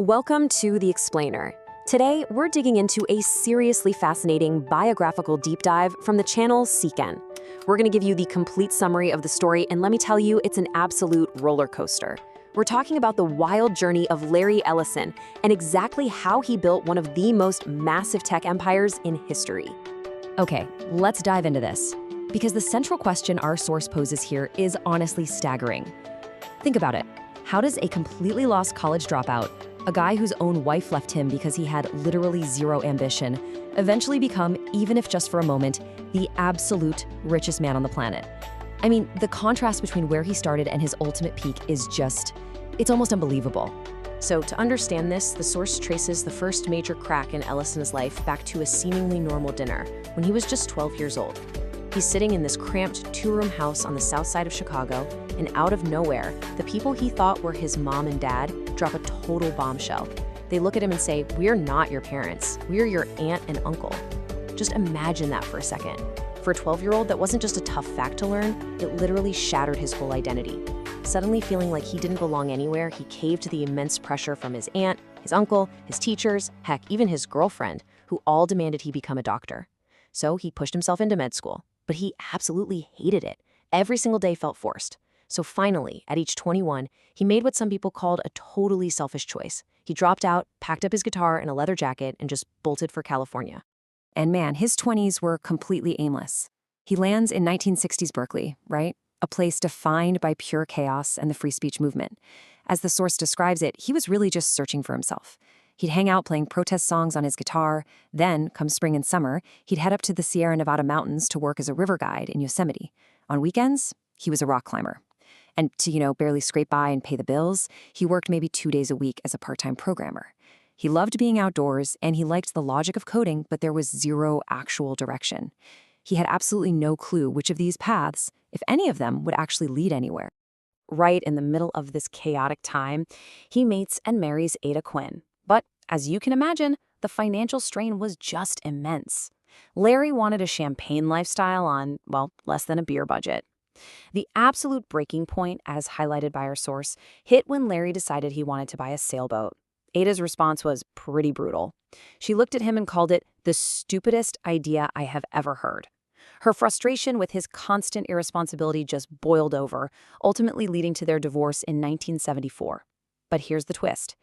Welcome to The Explainer. Today, we're digging into a seriously fascinating biographical deep dive from the channel Seeken. We're going to give you the complete summary of the story, and let me tell you, it's an absolute roller coaster. We're talking about the wild journey of Larry Ellison and exactly how he built one of the most massive tech empires in history. Okay, let's dive into this, because the central question our source poses here is honestly staggering. Think about it. How does a completely lost college dropout, a guy whose own wife left him because he had literally zero ambition, eventually become, even if just for a moment, the absolute richest man on the planet? I mean, the contrast between where he started and his ultimate peak is it's almost unbelievable. So to understand this, the source traces the first major crack in Ellison's life back to a seemingly normal dinner when he was just 12 years old. He's sitting in this cramped two-room house on the south side of Chicago, and out of nowhere, the people he thought were his mom and dad drop a total bombshell. They look at him and say, "We're not your parents. We're your aunt and uncle." Just imagine that for a second. For a 12-year-old, that wasn't just a tough fact to learn, it literally shattered his whole identity. Suddenly feeling like he didn't belong anywhere, he caved to the immense pressure from his aunt, his uncle, his teachers, heck, even his girlfriend, who all demanded he become a doctor. So he pushed himself into med school, but he absolutely hated it. Every single day felt forced. So finally, at age 21, he made what some people called a totally selfish choice. He dropped out, packed up his guitar and a leather jacket, and just bolted for California. And man, his 20s were completely aimless. He lands in 1960s Berkeley, right? A place defined by pure chaos and the free speech movement. As the source describes it, he was really just searching for himself. He'd hang out playing protest songs on his guitar. Then, come spring and summer, he'd head up to the Sierra Nevada mountains to work as a river guide in Yosemite. On weekends, he was a rock climber. And to, barely scrape by and pay the bills, he worked maybe 2 days a week as a part-time programmer. He loved being outdoors, and he liked the logic of coding, but there was zero actual direction. He had absolutely no clue which of these paths, if any of them, would actually lead anywhere. Right in the middle of this chaotic time, he meets and marries Ada Quinn. But as you can imagine, the financial strain was just immense. Larry wanted a champagne lifestyle on, well, less than a beer budget. The absolute breaking point, as highlighted by our source, hit when Larry decided he wanted to buy a sailboat. Ada's response was pretty brutal. She looked at him and called it the stupidest idea I have ever heard. Her frustration with his constant irresponsibility just boiled over, ultimately leading to their divorce in 1974. But here's the twist.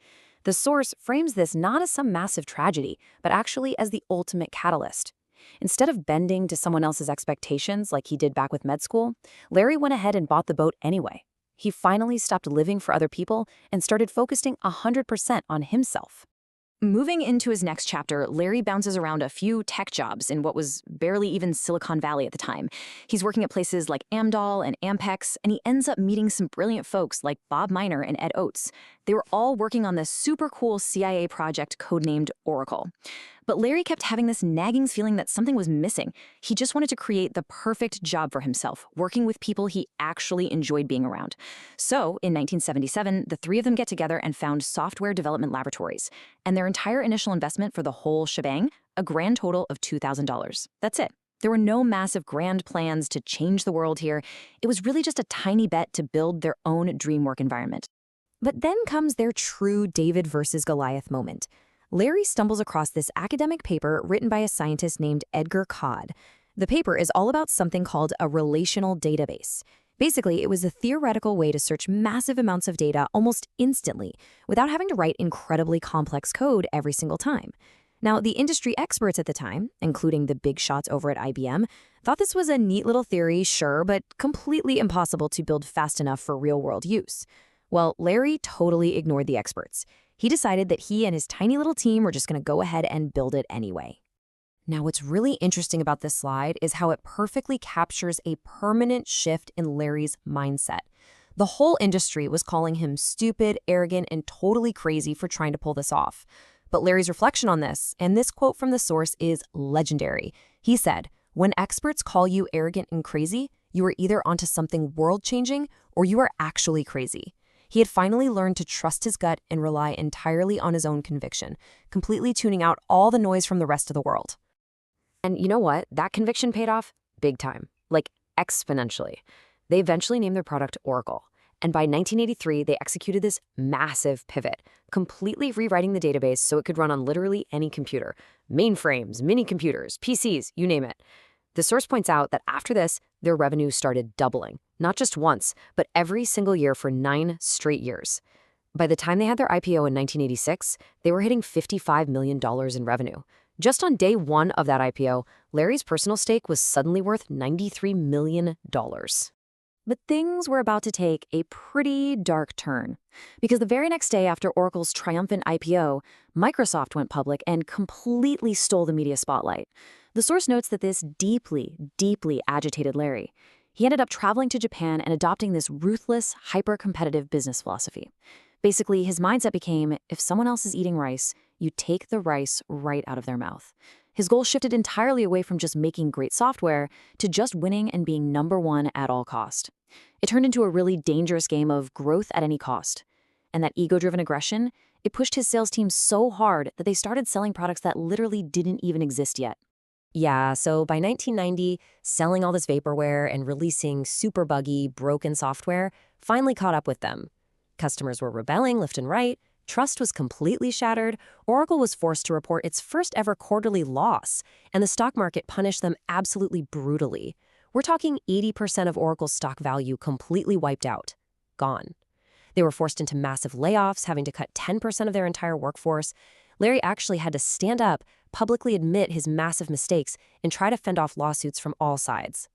The source frames this not as some massive tragedy, but actually as the ultimate catalyst. Instead of bending to someone else's expectations like he did back with med school, Larry went ahead and bought the boat anyway. He finally stopped living for other people and started focusing 100% on himself. Moving into his next chapter, Larry bounces around a few tech jobs in what was barely even Silicon Valley at the time. He's working at places like Amdahl and Ampex, and he ends up meeting some brilliant folks like Bob Miner and Ed Oates. They were all working on this super cool CIA project codenamed Oracle. But Larry kept having this nagging feeling that something was missing. He just wanted to create the perfect job for himself, working with people he actually enjoyed being around. So, in 1977, the three of them get together and found Software Development Laboratories. And their entire initial investment for the whole shebang, a grand total of $2,000. That's it. There were no massive grand plans to change the world here. It was really just a tiny bet to build their own dream work environment. But then comes their true David versus Goliath moment. Larry stumbles across this academic paper written by a scientist named Edgar Codd. The paper is all about something called a relational database. Basically, it was a theoretical way to search massive amounts of data almost instantly without having to write incredibly complex code every single time. Now, the industry experts at the time, including the big shots over at IBM, thought this was a neat little theory, sure, but completely impossible to build fast enough for real-world use. Well, Larry totally ignored the experts. He decided that he and his tiny little team were just going to go ahead and build it anyway. Now, what's really interesting about this slide is how it perfectly captures a permanent shift in Larry's mindset. The whole industry was calling him stupid, arrogant, and totally crazy for trying to pull this off. But Larry's reflection on this, and this quote from the source, is legendary. He said, "When experts call you arrogant and crazy, you are either onto something world-changing or you are actually crazy." He had finally learned to trust his gut and rely entirely on his own conviction, completely tuning out all the noise from the rest of the world. And you know what? That conviction paid off big time, like exponentially. They eventually named their product Oracle. And by 1983, they executed this massive pivot, completely rewriting the database so it could run on literally any computer. Mainframes, mini computers, PCs, you name it. The source points out that after this, their revenue started doubling, not just once, but every single year for 9 straight years. By the time they had their IPO in 1986, they were hitting $55 million in revenue. Just on day one of that IPO, Larry's personal stake was suddenly worth $93 million. But things were about to take a pretty dark turn, because the very next day after Oracle's triumphant IPO, Microsoft went public and completely stole the media spotlight. The source notes that this deeply, deeply agitated Larry. He ended up traveling to Japan and adopting this ruthless, hyper-competitive business philosophy. Basically, his mindset became, if someone else is eating rice, you take the rice right out of their mouth. His goal shifted entirely away from just making great software to just winning and being number one at all cost. It turned into a really dangerous game of growth at any cost. And that ego-driven aggression, it pushed his sales team so hard that they started selling products that literally didn't even exist yet. Yeah, so by 1990, selling all this vaporware and releasing super buggy, broken software finally caught up with them. Customers were rebelling left and right, trust was completely shattered, Oracle was forced to report its first ever quarterly loss, and the stock market punished them absolutely brutally. We're talking 80% of Oracle's stock value completely wiped out. Gone. They were forced into massive layoffs, having to cut 10% of their entire workforce. Larry actually had to stand up, publicly admit his massive mistakes, and try to fend off lawsuits from all sides.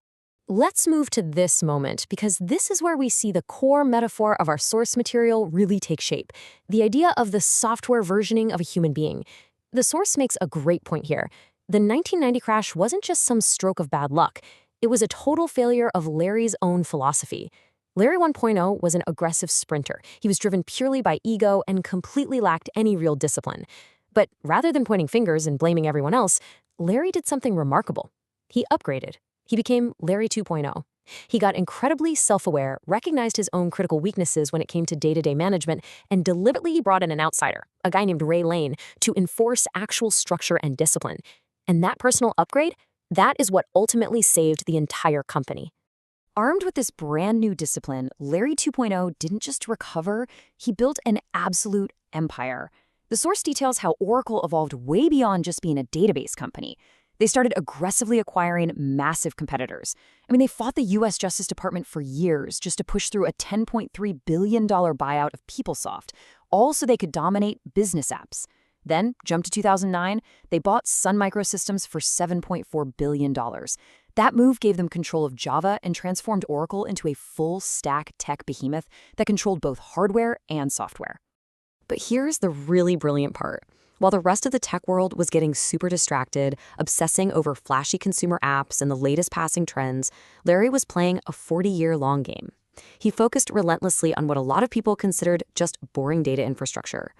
Let's move to this moment, because this is where we see the core metaphor of our source material really take shape, the idea of the software versioning of a human being. The source makes a great point here. The 1990 crash wasn't just some stroke of bad luck. It was a total failure of Larry's own philosophy. Larry 1.0 was an aggressive sprinter. He was driven purely by ego and completely lacked any real discipline. But rather than pointing fingers and blaming everyone else, Larry did something remarkable. He upgraded. He became Larry 2.0. He got incredibly self-aware, recognized his own critical weaknesses when it came to day-to-day management, and deliberately brought in an outsider, a guy named Ray Lane, to enforce actual structure and discipline. And that personal upgrade, that is what ultimately saved the entire company. Armed with this brand new discipline, Larry 2.0 didn't just recover, he built an absolute empire. The source details how Oracle evolved way beyond just being a database company. They started aggressively acquiring massive competitors. They fought the US Justice Department for years just to push through a $10.3 billion buyout of PeopleSoft, all so they could dominate business apps. Then, jump to 2009, they bought Sun Microsystems for $7.4 billion. That move gave them control of Java and transformed Oracle into a full-stack tech behemoth that controlled both hardware and software. But here's the really brilliant part. While the rest of the tech world was getting super distracted, obsessing over flashy consumer apps and the latest passing trends, Larry was playing a 40-year-long game. He focused relentlessly on what a lot of people considered just boring data infrastructure.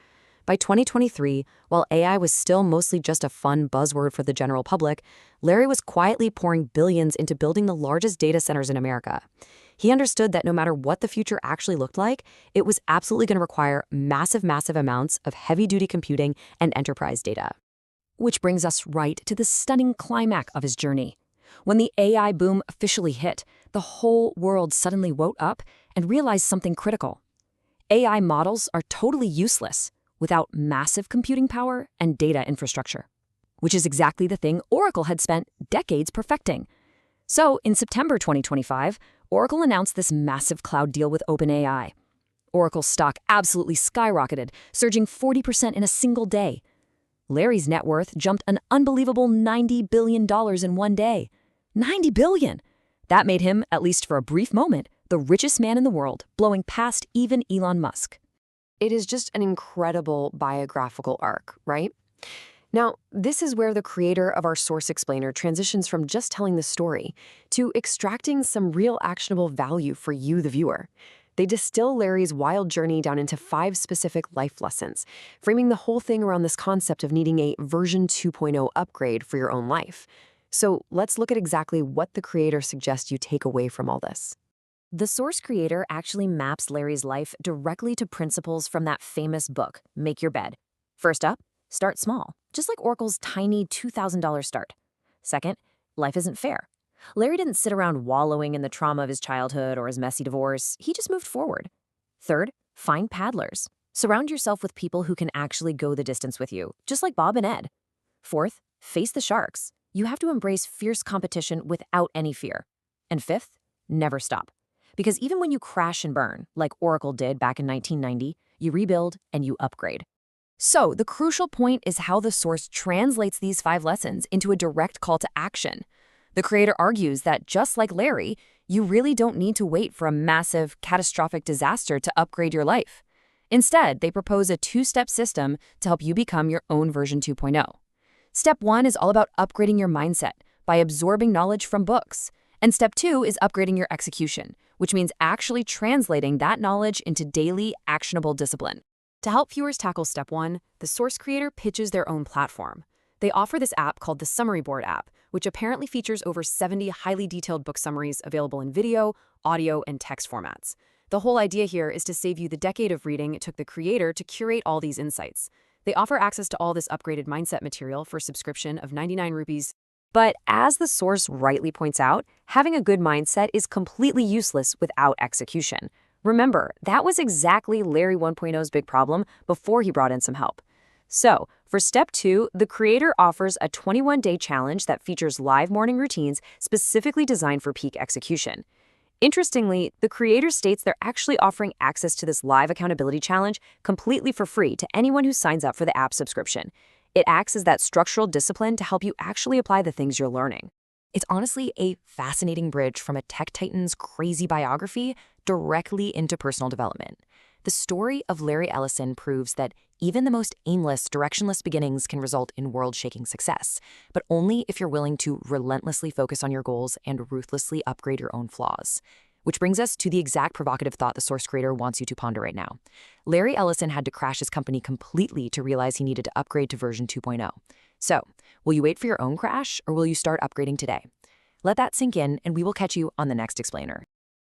By 2023, while AI was still mostly just a fun buzzword for the general public, Larry was quietly pouring billions into building the largest data centers in America. He understood that no matter what the future actually looked like, it was absolutely going to require massive amounts of heavy-duty computing and enterprise data. Which brings us right to the stunning climax of his journey. When the AI boom officially hit, the whole world suddenly woke up and realized something critical. AI models are totally useless without massive computing power and data infrastructure, which is exactly the thing Oracle had spent decades perfecting. So, in September 2025, Oracle announced this massive cloud deal with OpenAI. Oracle's stock absolutely skyrocketed, surging 40% in a single day. Larry's net worth jumped an unbelievable $90 billion in one day. $90 billion! That made him, at least for a brief moment, the richest man in the world, blowing past even Elon Musk. It is just an incredible biographical arc, right? Now, this is where the creator of our source explainer transitions from just telling the story to extracting some real actionable value for you, the viewer. They distill Larry's wild journey down into 5 specific life lessons, framing the whole thing around this concept of needing a version 2.0 upgrade for your own life. So let's look at exactly what the creator suggests you take away from all this. The source creator actually maps Larry's life directly to principles from that famous book, Make Your Bed. First up, start small, just like Oracle's tiny $2,000 start. Second, life isn't fair. Larry didn't sit around wallowing in the trauma of his childhood or his messy divorce. He just moved forward. Third, find paddlers. Surround yourself with people who can actually go the distance with you, just like Bob and Ed. Fourth, face the sharks. You have to embrace fierce competition without any fear. And fifth, never stop. Because even when you crash and burn, like Oracle did back in 1990, you rebuild and you upgrade. So, the crucial point is how the source translates these 5 lessons into a direct call to action. The creator argues that just like Larry, you really don't need to wait for a massive, catastrophic disaster to upgrade your life. Instead, they propose a 2-step system to help you become your own version 2.0. Step 1 is all about upgrading your mindset by absorbing knowledge from books. And step 2 is upgrading your execution, which means actually translating that knowledge into daily, actionable discipline. To help viewers tackle step 1, the source creator pitches their own platform. They offer this app called the Summary Board app, which apparently features over 70 highly detailed book summaries available in video, audio, and text formats. The whole idea here is to save you the decade of reading it took the creator to curate all these insights. They offer access to all this upgraded mindset material for a subscription of 99 rupees. But as the source rightly points out, having a good mindset is completely useless without execution. Remember, that was exactly Larry 1.0's big problem before he brought in some help. So, for step 2, the creator offers a 21-day challenge that features live morning routines specifically designed for peak execution. Interestingly, the creator states they're actually offering access to this live accountability challenge completely for free to anyone who signs up for the app subscription. It acts as that structural discipline to help you actually apply the things you're learning. It's honestly a fascinating bridge from a tech titan's crazy biography directly into personal development. The story of Larry Ellison proves that even the most aimless, directionless beginnings can result in world-shaking success, but only if you're willing to relentlessly focus on your goals and ruthlessly upgrade your own flaws. Which brings us to the exact provocative thought the source creator wants you to ponder right now. Larry Ellison had to crash his company completely to realize he needed to upgrade to version 2.0. So, will you wait for your own crash, or will you start upgrading today? Let that sink in, and we will catch you on the next explainer.